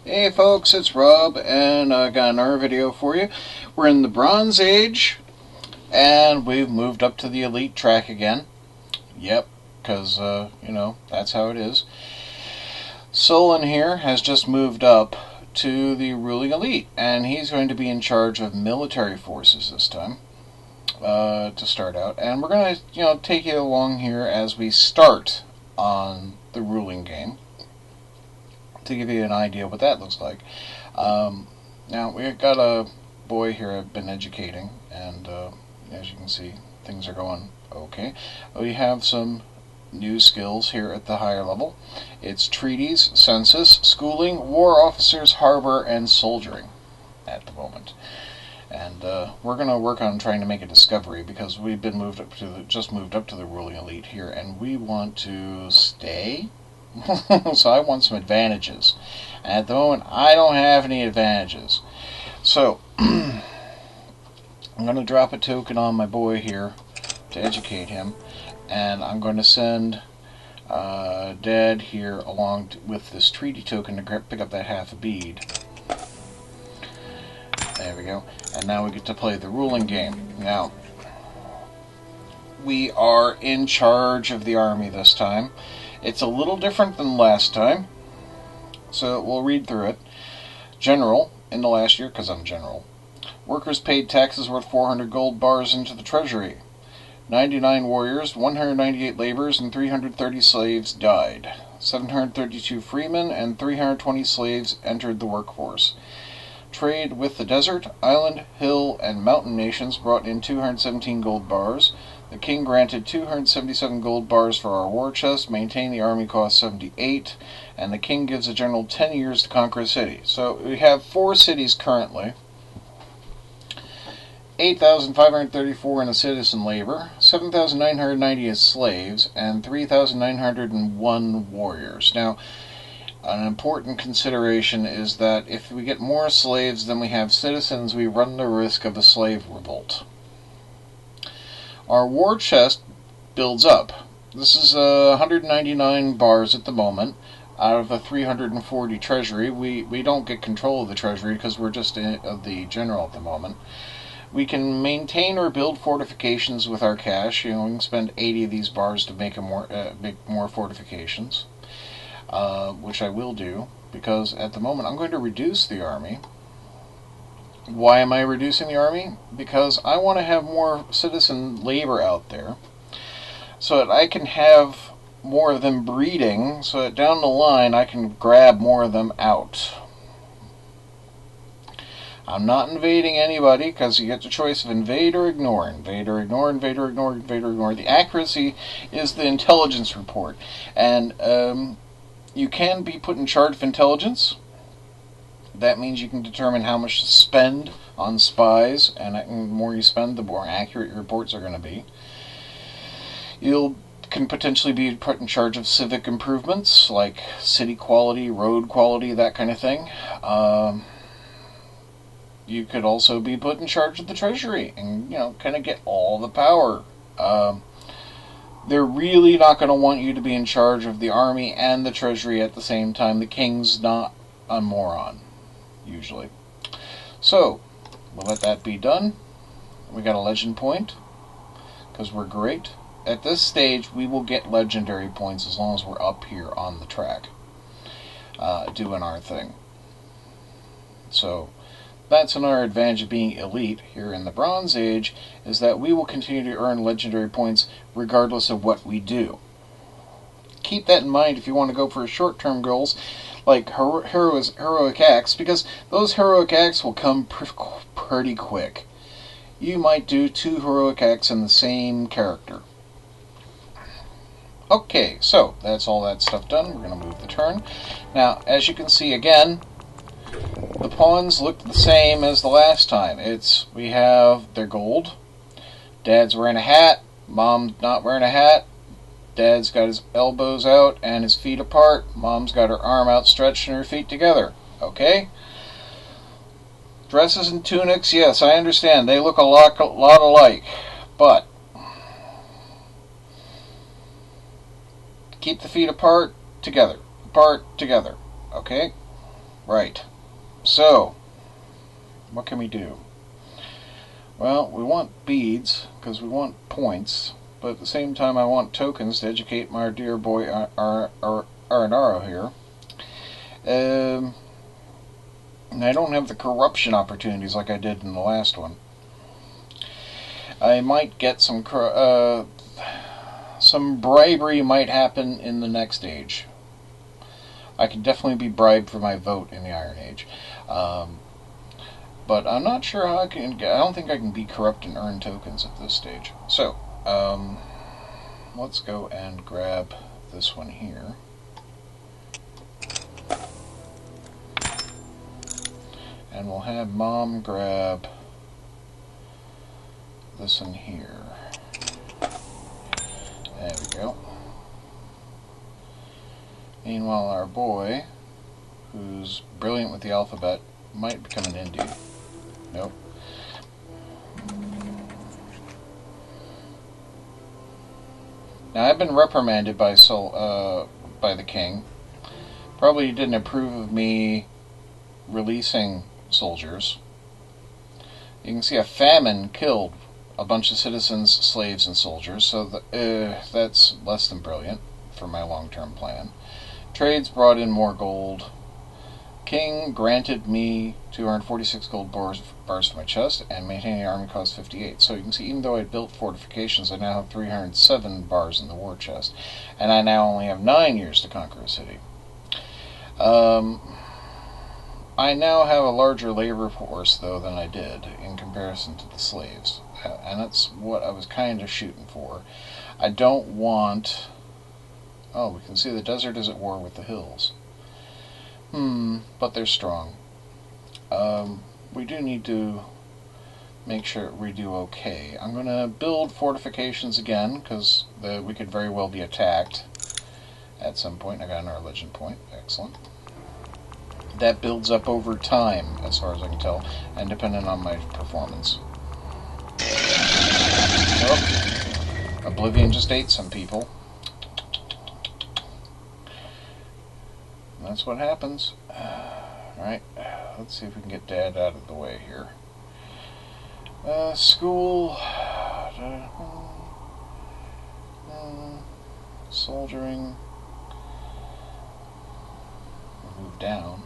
Hey folks, it's Rob, and I got another video for you. We're in the Bronze Age, and we've moved up to the Elite track again. Yep, because, that's how it is. Solon here has just moved up to the ruling Elite, and he's going to be in charge of military forces this time, to start out. And we're going to, take you along here as we start on the ruling game, to give you an idea what that looks like. Now, we've got a boy here I've been educating, and as you can see, things are going okay. We have some new skills here at the higher level. It's treaties, census, schooling, war officers, harbor, and soldiering at the moment. And we're going to work on trying to make a discovery, because we've been just moved up to the ruling elite here, and we want to stay. So I want some advantages. And at the moment, I don't have any advantages. So I'm going to drop a token on my boy here to educate him, and I'm going to send Dad here along with this treaty token to pick up that half a bead. There we go. And now we get to play the ruling game. Now, we are in charge of the army this time. It's a little different than last time, so we'll read through it. General, in the last year, because I'm general. Workers paid taxes worth 400 gold bars into the treasury. 99 warriors, 198 laborers, and 330 slaves died. 732 freemen and 320 slaves entered the workforce. Trade with the desert, island, hill, and mountain nations brought in 217 gold bars. The king granted 277 gold bars for our war chest, maintain the army cost 78, and the king gives the general 10 years to conquer a city. So we have 4 cities currently. 8,534 in the citizen labor, 7,990 as slaves, and 3,901 warriors. Now, an important consideration is that if we get more slaves than we have citizens, we run the risk of a slave revolt. Our war chest builds up. This is 199 bars at the moment out of the 340 treasury. We don't get control of the treasury because we're just the general at the moment. We can maintain or build fortifications with our cash. We can spend 80 of these bars to make more fortifications, which I will do, because at the moment I'm going to reduce the army. Why am I reducing the army? Because I want to have more citizen labor out there, so that I can have more of them breeding, so that down the line I can grab more of them out. I'm not invading anybody, because you get the choice of invade or ignore. Invade or ignore, invade or ignore, invade or ignore. The accuracy is the intelligence report. And you can be put in charge of intelligence. That means you can determine how much to spend on spies, and the more you spend, the more accurate your reports are going to be. You can potentially be put in charge of civic improvements, like city quality, road quality, that kind of thing. You could also be put in charge of the treasury and, kind of get all the power. They're really not going to want you to be in charge of the army and the treasury at the same time. The king's not a moron, usually. So, we'll let that be done. We got a legend point, because we're great. At this stage, we will get legendary points as long as we're up here on the track, doing our thing. So, that's another advantage of being elite here in the Bronze Age, is that we will continue to earn legendary points regardless of what we do. Keep that in mind if you want to go for short-term goals like heroic acts, because those heroic acts will come pretty quick. You might do 2 heroic acts in the same character. Okay, so that's all that stuff done. We're going to move the turn. Now, as you can see again, the pawns look the same as the last time. We have their gold. Dad's wearing a hat. Mom's not wearing a hat. Dad's got his elbows out and his feet apart. Mom's got her arm outstretched and her feet together. Okay? Dresses and tunics, yes, I understand. They look a lot alike. But keep the feet apart, together. Apart, together. Okay? Right. So, what can we do? Well, we want beads, because we want points, but at the same time I want tokens to educate my dear boy Aranaro here. And I don't have the corruption opportunities like I did in the last one. I might get some bribery might happen in the next age. I can definitely be bribed for my vote in the Iron Age. But I'm not sure how I don't think I can be corrupt and earn tokens at this stage. So, let's go and grab this one here. And we'll have Mom grab this one here. There we go. Meanwhile, our boy, who's brilliant with the alphabet, might become an Indy. Nope. Now, I've been reprimanded by the king. Probably didn't approve of me releasing soldiers. You can see a famine killed a bunch of citizens, slaves, and soldiers, so that's less than brilliant for my long-term plan. Trades brought in more gold. King granted me 246 gold bars for my chest, and maintaining the army cost 58. So you can see, even though I built fortifications, I now have 307 bars in the war chest, and I now only have 9 years to conquer a city. I now have a larger labor force, though, than I did in comparison to the slaves, and that's what I was kind of shooting for. I don't want... Oh, we can see the desert is at war with the hills. But they're strong. We do need to make sure we do okay. I'm going to build fortifications again, because we could very well be attacked at some point. I got another legend point. Excellent. That builds up over time, as far as I can tell, and depending on my performance. Oh, Oblivion just ate some people. That's what happens. Alright, let's see if we can get Dad out of the way here. School. Soldiering. We'll move down.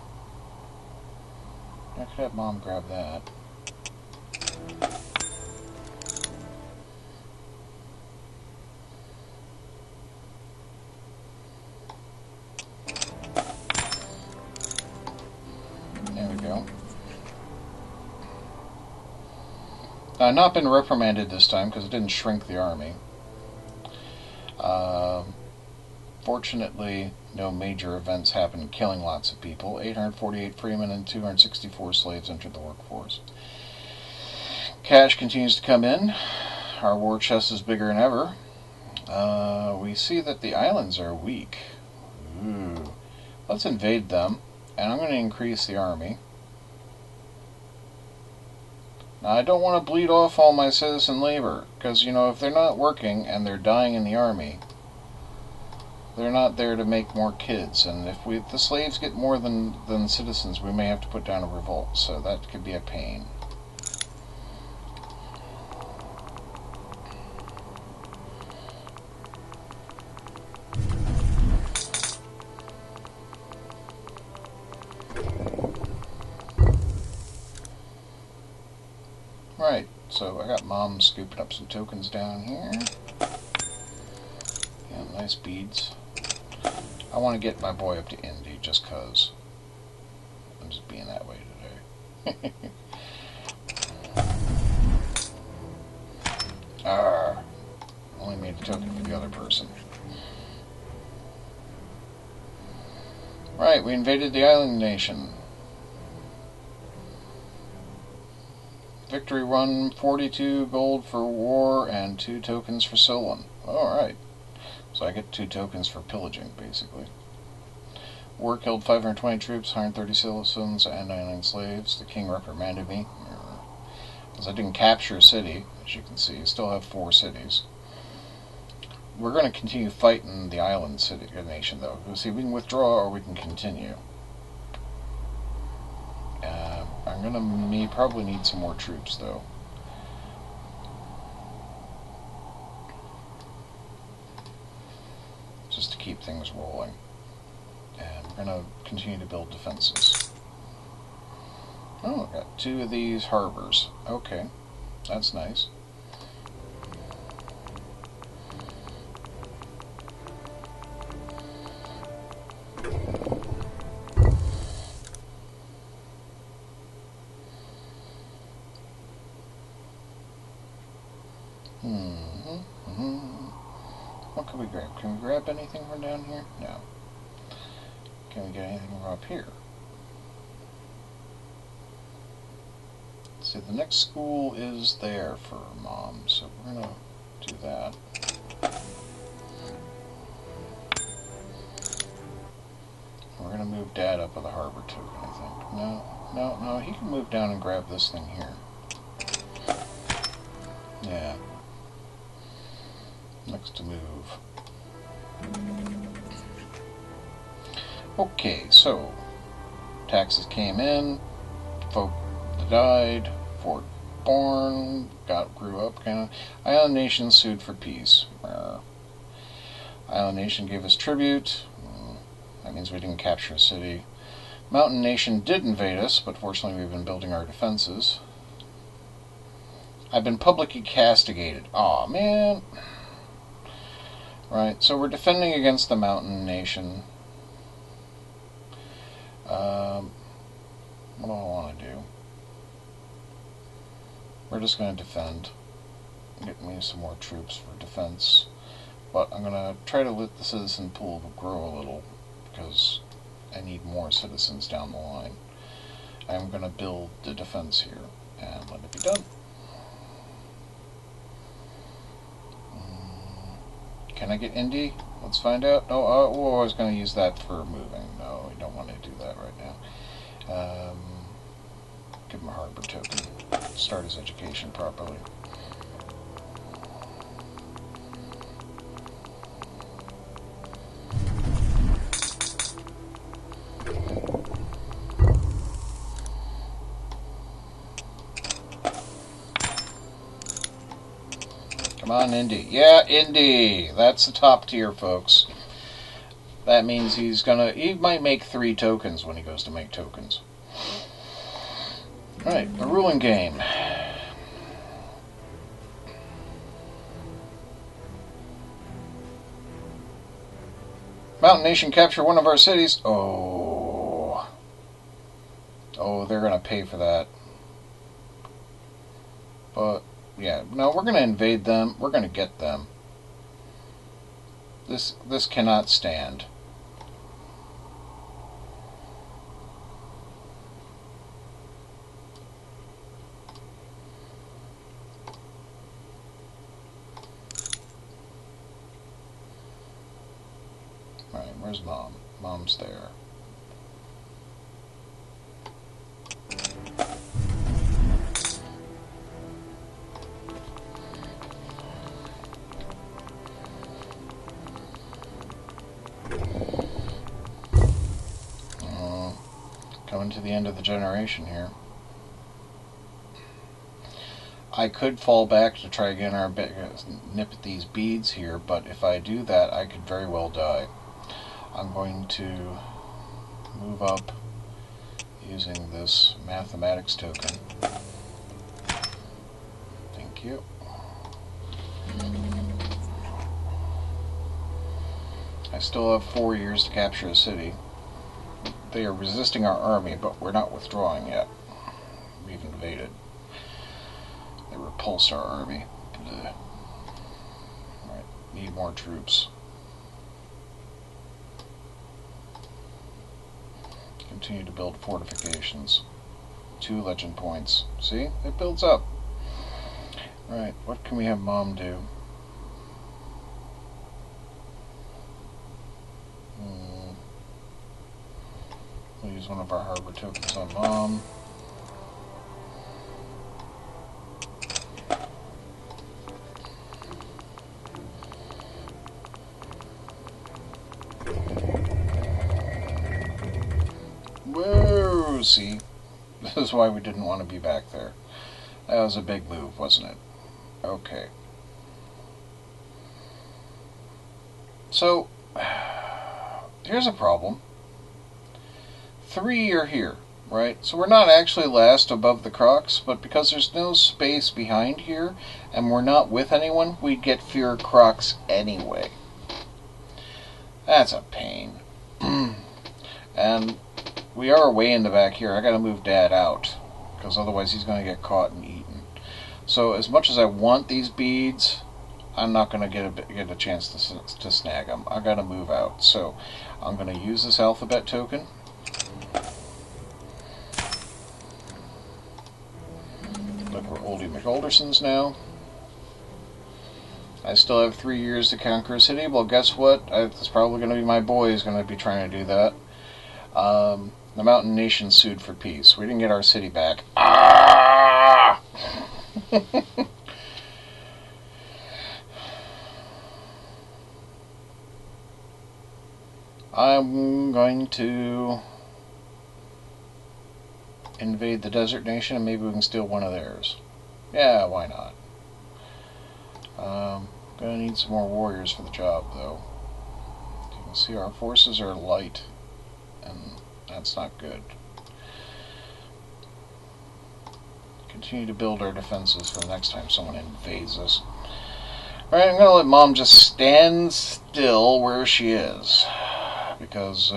I could have Mom grab that. There we go. I've not been reprimanded this time because it didn't shrink the army. Fortunately, no major events happened killing lots of people. 848 freemen and 264 slaves entered the workforce. Cash continues to come in. Our war chest is bigger than ever. We see that the islands are weak. Ooh. Let's invade them, and I'm going to increase the army. Now, I don't want to bleed off all my citizen labor, because, you know, if they're not working and they're dying in the army, they're not there to make more kids, and if the slaves get more than citizens, we may have to put down a revolt, so that could be a pain. Right, so I got Mom scooping up some tokens down here. Yeah, nice beads. I want to get my boy up to Indy just because I'm just being that way today. Only made a token for the other person. Right, we invaded the island nation. Victory won 42 gold for war and 2 tokens for Solon. Alright. So I get 2 tokens for pillaging, basically. War killed 520 troops, 130 citizens, and 99 slaves. The king reprimanded me, because I didn't capture a city, as you can see. I still have 4 cities. We're going to continue fighting the island nation, though. We'll see, we can withdraw or we can continue. I'm gonna probably need some more troops, though. Just to keep things rolling. And we're gonna continue to build defenses. Oh, got 2 of these harbors. Okay, that's nice. What can we grab? Can we grab anything from down here? No. Can we get anything from up here? See, the next school is there for Mom, so we're going to do that. We're going to move Dad up with a harbor token, I think. No, he can move down and grab this thing here. Yeah. Next to move. Okay, so taxes came in, folk died, Fort born, grew up kind of. Island Nation sued for peace. Island Nation gave us tribute. That means we didn't capture a city. Mountain Nation did invade us, but fortunately we've been building our defenses. I've been publicly castigated. Aw, man. Right, so we're defending against the Mountain Nation. What do I want to do? We're just going to defend. Get me some more troops for defense. But I'm going to try to let the citizen pool grow a little, because I need more citizens down the line. I'm going to build the defense here, and let it be done. Can I get Indy? Let's find out. No, I was going to use that for moving. No, we don't want to do that right now. Give him a harbor token. Start his education properly. Come on, Indy. Yeah, Indy! That's the top tier, folks. That means he might make 3 tokens when he goes to make tokens. Alright, the ruling game. Mountain Nation capture one of our cities. Oh, they're going to pay for that. But, yeah, no, we're going to invade them. We're going to get them. This cannot stand. Alright, where's Mom? Mom's there. Coming to the end of the generation here. I could fall back to try again or nip at these beads here, but if I do that, I could very well die. I'm going to move up using this mathematics token. Thank you. I still have 4 years to capture a city. They are resisting our army, but we're not withdrawing yet. We've invaded. They repulsed our army. Alright, need more troops. Continue to build fortifications. 2 legend points. See? It builds up. Alright, what can we have Mom do? We'll use one of our harbor tokens on Mom. Whoa, see? This is why we didn't want to be back there. That was a big move, wasn't it? Okay. So, here's a problem. 3 are here, right? So we're not actually last above the Crocs, but because there's no space behind here, and we're not with anyone, we'd get fewer Crocs anyway. That's a pain. And we are way in the back here. I gotta move Dad out, because otherwise he's gonna get caught and eaten. So as much as I want these beads, I'm not gonna get a chance to snag them. I gotta move out. So I'm gonna use this alphabet token. Look, we're Oldie McAldersons now. I still have 3 years to conquer a city. Well, guess what? It's probably going to be my boy who's going to be trying to do that. The Mountain Nation sued for peace. We didn't get our city back. Ah! I'm going to invade the Desert Nation and maybe we can steal one of theirs. Yeah, why not? Gonna need some more warriors for the job, though. You can see our forces are light, and that's not good. Continue to build our defenses for the next time someone invades us. Alright, I'm gonna let Mom just stand still where she is, because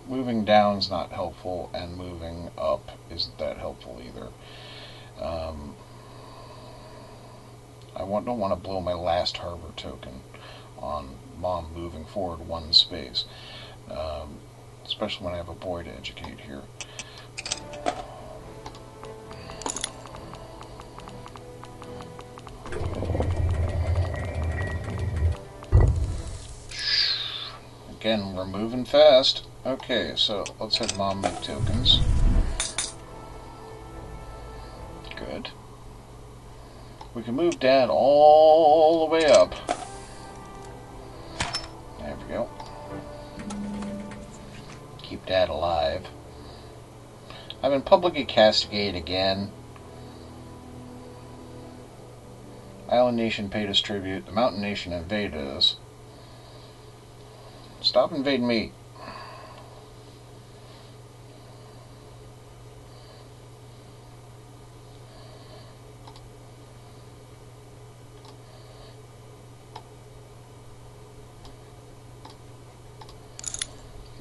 moving down is not helpful, and moving up isn't that helpful either. I don't want to blow my last harbor token on Mom moving forward one space, especially when I have a boy to educate here. Again, we're moving fast. Okay, so let's have Mom make tokens. Good. We can move Dad all the way up. There we go. Keep Dad alive. I've been publicly castigated again. Island Nation paid us tribute. The Mountain Nation invaded us. Stop invading me.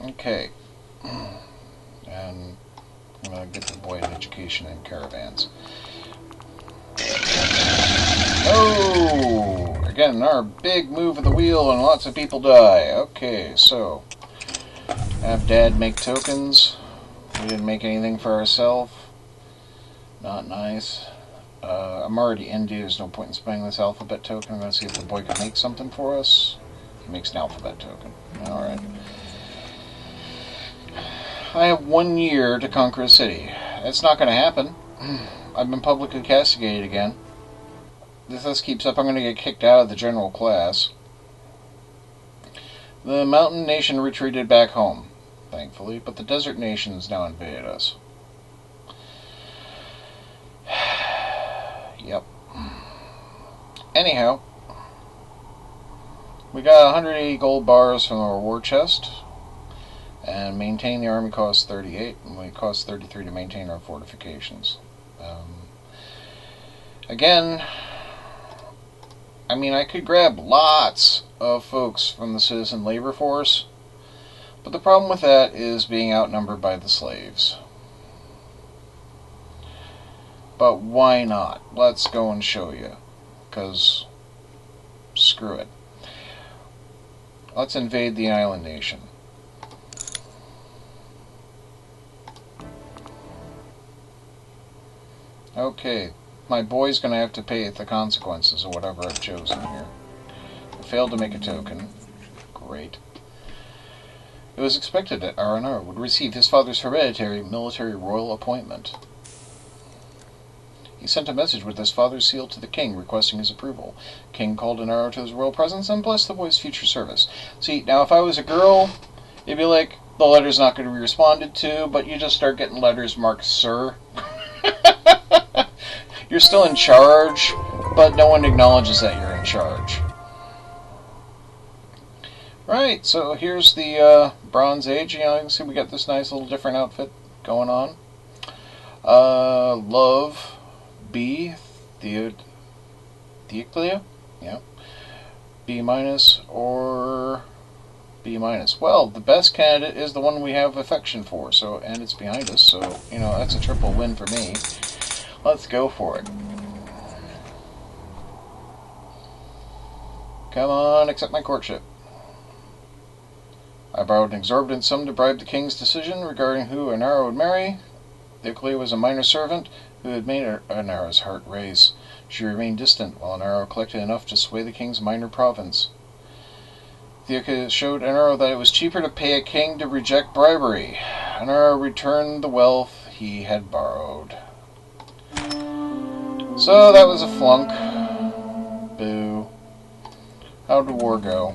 Okay, and I'm going to get the boy an education in caravans. Oh! Again, another big move of the wheel and lots of people die. Okay, so have Dad make tokens. We didn't make anything for ourselves. Not nice. I'm already India. There's no point in spending this alphabet token. I'm going to see if the boy can make something for us. He makes an alphabet token. Alright. I have 1 year to conquer a city. It's not going to happen. I've been publicly castigated again. If this keeps up, I'm going to get kicked out of the general class. The Mountain Nation retreated back home, thankfully, but the Desert Nations now invaded us. Yep. Anyhow, we got 180 gold bars from our war chest. And maintain the army costs 38, and we cost 33 to maintain our fortifications. Again, I mean, I could grab lots of folks from the citizen labor force, but the problem with that is being outnumbered by the slaves. But why not? Let's go and show you, because screw it. Let's invade the island nation. Okay, my boy's going to have to pay the consequences of whatever I've chosen here. I failed to make a token. Great. It was expected that R&R would receive his father's hereditary military royal appointment. He sent a message with his father's seal to the king requesting his approval. King called Inaro to his royal presence and blessed the boy's future service. See, now if I was a girl, it'd be like, The letter's not going to be responded to, but you just start getting letters marked Sir. You're still in charge, but no one acknowledges that you're in charge. Right, so here's the Bronze Age. You can see we got this nice little different outfit going on. Love, B, Theoclia, yeah, B minus or B minus. Well, the best candidate is the one we have affection for, so, and it's behind us, so, that's a triple win for me. Let's go for it. Come on, accept my courtship. I borrowed an exorbitant sum to bribe the king's decision regarding who Inara would marry. Theoclia was a minor servant who had made Inara's heart race. She remained distant while Inara collected enough to sway the king's minor province. Theoclia showed Inara that it was cheaper to pay a king to reject bribery. Inara returned the wealth he had borrowed. So that was a flunk. Boo. How did war go?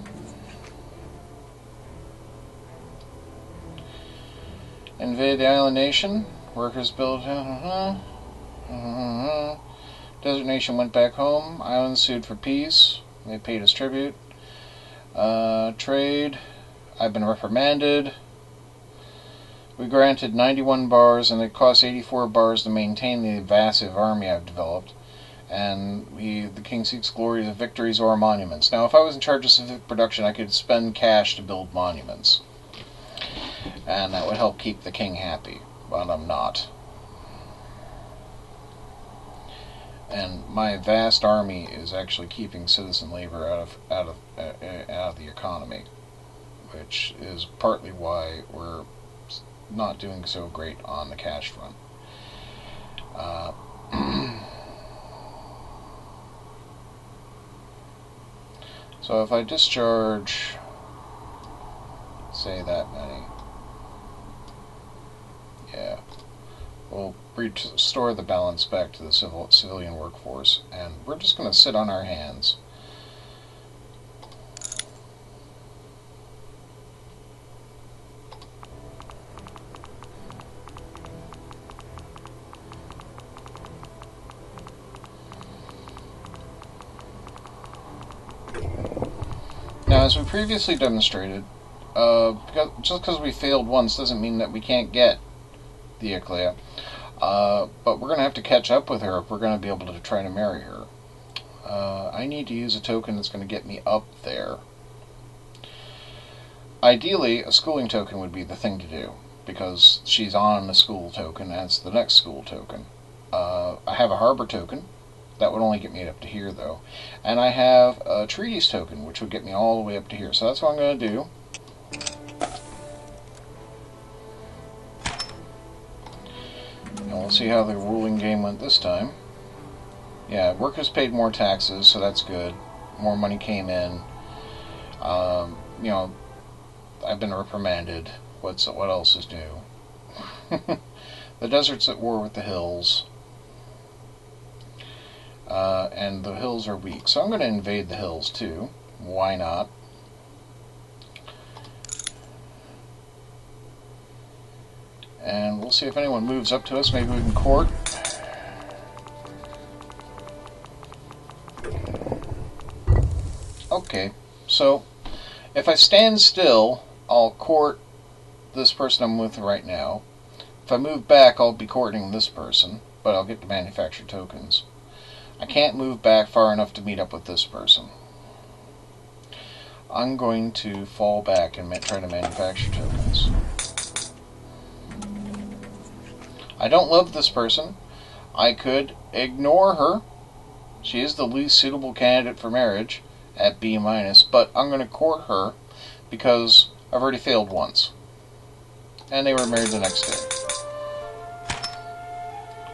Invade the island nation. Workers built. Desert nation went back home. Islands sued for peace. They paid us tribute. Trade. I've been reprimanded. We granted 91 bars, and it cost 84 bars to maintain the vast army I've developed. And the king seeks glories of victories or monuments. Now, if I was in charge of civic production, I could spend cash to build monuments. And that would help keep the king happy, but I'm not. And my vast army is actually keeping citizen labor out of the economy, which is partly why we're not doing so great on the cash front. So if I discharge, say, that many, yeah, we'll restore the balance back to the civilian workforce, and we're just going to sit on our hands. Now, as we previously demonstrated, just because we failed once doesn't mean that we can't get Theoclia. But we're going to have to catch up with her if we're going to be able to try to marry her. I need to use a token that's going to get me up there. Ideally, a schooling token would be the thing to do, because she's on a school token, and it's the next school token. I have a harbor token. That would only get me up to here, though. And I have a treaties token, which would get me all the way up to here. So that's what I'm going to do. And we'll see how the ruling game went this time. Yeah, workers paid more taxes, so that's good. More money came in. I've been reprimanded. What else is new? The desert's at war with the hills. And the hills are weak. So I'm going to invade the hills too. Why not? And we'll see if anyone moves up to us. Maybe we can court. Okay, so if I stand still, I'll court this person I'm with right now. If I move back, I'll be courting this person, but I'll get to manufacture tokens. I can't move back far enough to meet up with this person. I'm going to fall back and try to manufacture tokens. I don't love this person. I could ignore her. She is the least suitable candidate for marriage at B-, but I'm going to court her because I've already failed once. And they were married the next day.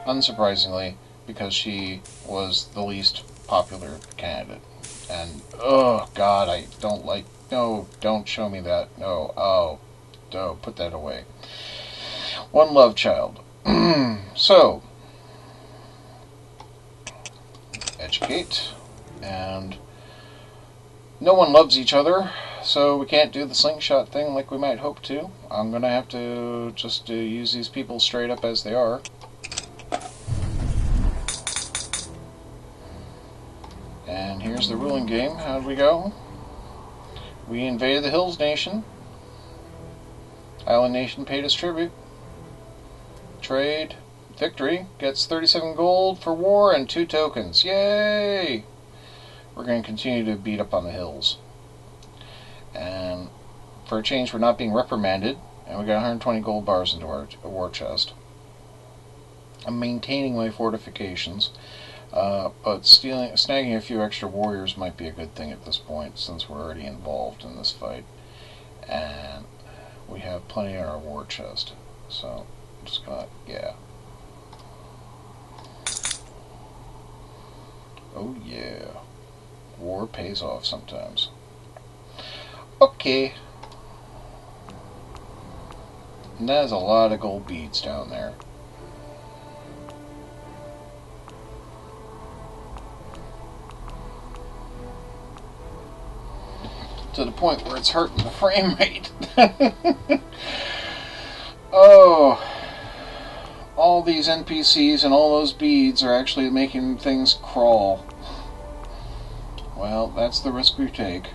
Unsurprisingly, because she was the least popular candidate. And, oh god, I don't like, no, don't show me that, no, oh, put that away. One love child. So, educate, and no one loves each other. So we can't do the slingshot thing like we might hope to. I'm going to have to just use these people straight up as they are. And here's the ruling game. How'd we go? We invaded the Hills Nation. Island Nation paid us tribute. Trade. Victory. Gets 37 gold for war and 2 tokens. Yay! We're going to continue to beat up on the hills. And for a change, we're not being reprimanded. And we got 120 gold bars into our war chest. I'm maintaining my fortifications. But snagging a few extra warriors might be a good thing at this point, since we're already involved in this fight. And we have plenty in our war chest. So, I'm just gonna, yeah. Oh yeah. War pays off sometimes. Okay. And that is a lot of gold beads down there. To the point where it's hurting the frame rate. Oh. All these NPCs and all those beads are actually making things crawl. Well, that's the risk we take.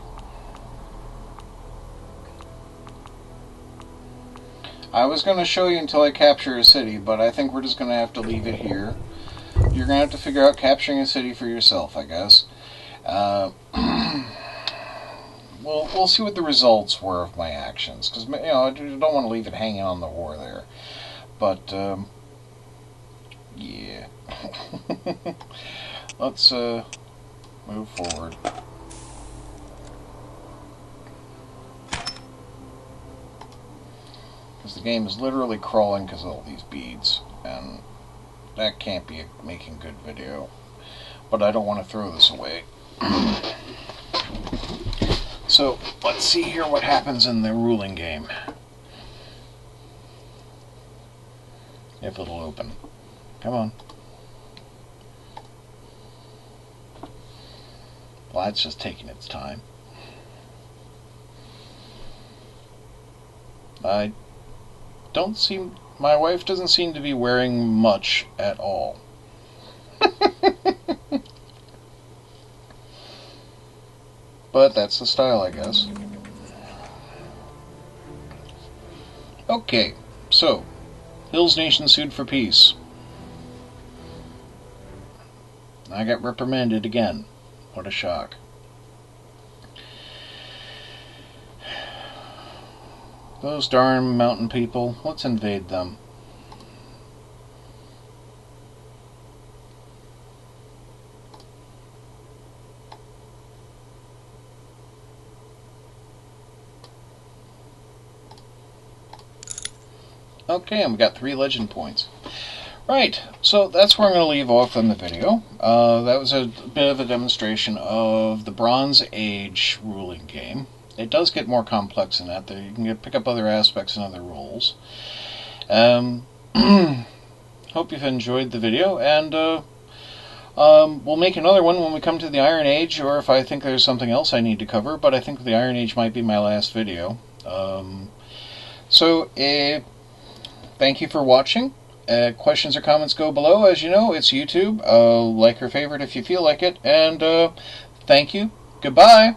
I was going to show you until I capture a city, but I think we're just going to have to leave it here. You're going to have to figure out capturing a city for yourself, I guess. We'll see what the results were of my actions, because I don't want to leave it hanging on the war there. But yeah, let's move forward. Because the game is literally crawling because of all these beads, and that can't be making good video. But I don't want to throw this away. So, let's see here what happens in the ruling game. If it'll open. Come on. Well, it's just taking its time. My wife doesn't seem to be wearing much at all. But that's the style, I guess. Okay, so Hills Nation sued for peace. I got reprimanded again. What a shock. Those darn mountain people, let's invade them. Okay, and we got 3 legend points. Right, so that's where I'm going to leave off on the video. That was a bit of a demonstration of the Bronze Age ruling game. It does get more complex than that. You can pick up other aspects and other roles. Hope you've enjoyed the video, and we'll make another one when we come to the Iron Age, or if I think there's something else I need to cover, but I think the Iron Age might be my last video. Thank you for watching. Questions or comments go below. As you know, it's YouTube. Like or favorite if you feel like it. And thank you. Goodbye.